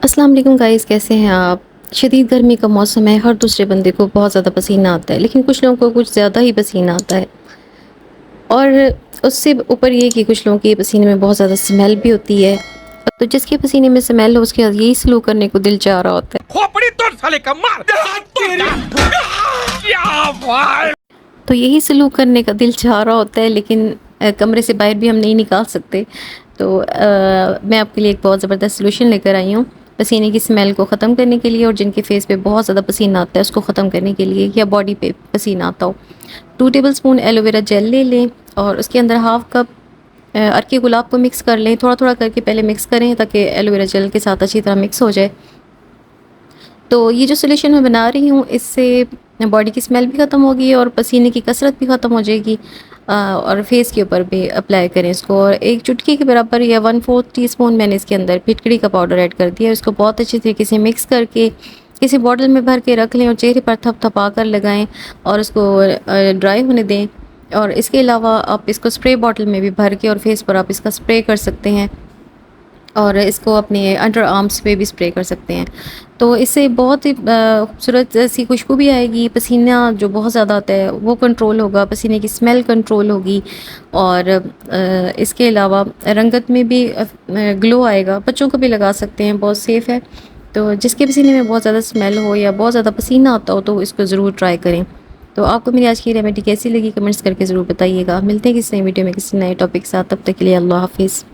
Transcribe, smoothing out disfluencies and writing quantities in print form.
अस्सलाम वालेकुम गाइस, कैसे हैं आप। शदीद गर्मी का मौसम है, हर दूसरे बंदे को बहुत ज़्यादा पसीना आता है, लेकिन कुछ लोगों को कुछ ज़्यादा ही पसीना आता है। और उससे ऊपर ये कि कुछ लोगों के पसीने में बहुत ज़्यादा स्मेल भी होती है। तो जिसके पसीने में स्मेल हो उसके बाद यही सलूक करने को दिल चाह रहा होता है। खोपड़ी तोड़ साले का मार क्या भाई। तो यही सलूक करने का दिल चाह रहा होता है, लेकिन कमरे से बाहर भी हम नहीं निकाल सकते। तो मैं आपके लिए एक बहुत ज़बरदस्त सलूशन लेकर आई हूँ पसीने की स्मेल को ख़त्म करने के लिए, और जिनके फेस पे बहुत ज़्यादा पसीना आता है उसको ख़त्म करने के लिए, या बॉडी पे पसीना आता हो। 2 टेबलस्पून एलोवेरा जेल ले लें और उसके अंदर हाफ़ कप अर्के गुलाब को मिक्स कर लें। थोड़ा थोड़ा करके पहले मिक्स करें ताकि एलोवेरा जेल के साथ अच्छी तरह मिक्स हो जाए। तो ये जो सोल्यूशन मैं बना रही हूँ, इससे बॉडी की स्मेल भी ख़त्म होगी और पसीने की कसरत भी ख़त्म हो जाएगी। और फेस के ऊपर भी अप्लाई करें इसको, और एक चुटकी के बराबर या 1/4 टीस्पून मैंने इसके अंदर फिटकरी का पाउडर ऐड कर दिया। इसको बहुत अच्छी तरीके से मिक्स करके किसी बॉटल में भर के रख लें और चेहरे पर थपथपा कर लगाएं और उसको ड्राई होने दें। और इसके अलावा आप इसको स्प्रे बॉटल में भी भर के और फेस पर आप इसका स्प्रे कर सकते हैं, और इसको अपने अंडर आर्म्स पे भी स्प्रे कर सकते हैं। तो इससे बहुत ही खूबसूरत सी खुशबू भी आएगी, पसीना जो बहुत ज़्यादा आता है वो कंट्रोल होगा, पसीने की स्मेल कंट्रोल होगी, और इसके अलावा रंगत में भी ग्लो आएगा। बच्चों को भी लगा सकते हैं, बहुत सेफ़ है। तो जिसके पसीने में बहुत ज़्यादा स्मेल हो या बहुत ज़्यादा पसीना आता हो तो इसको ज़रूर ट्राई करें। तो आपको मेरी आज की रेमेडी कैसी लगी कमेंट्स करके ज़रूर बताइएगा। मिलते हैं किसी नई वीडियो में किसी नए टॉपिक के साथ, तब तक के लिए अल्लाह हाफिज़।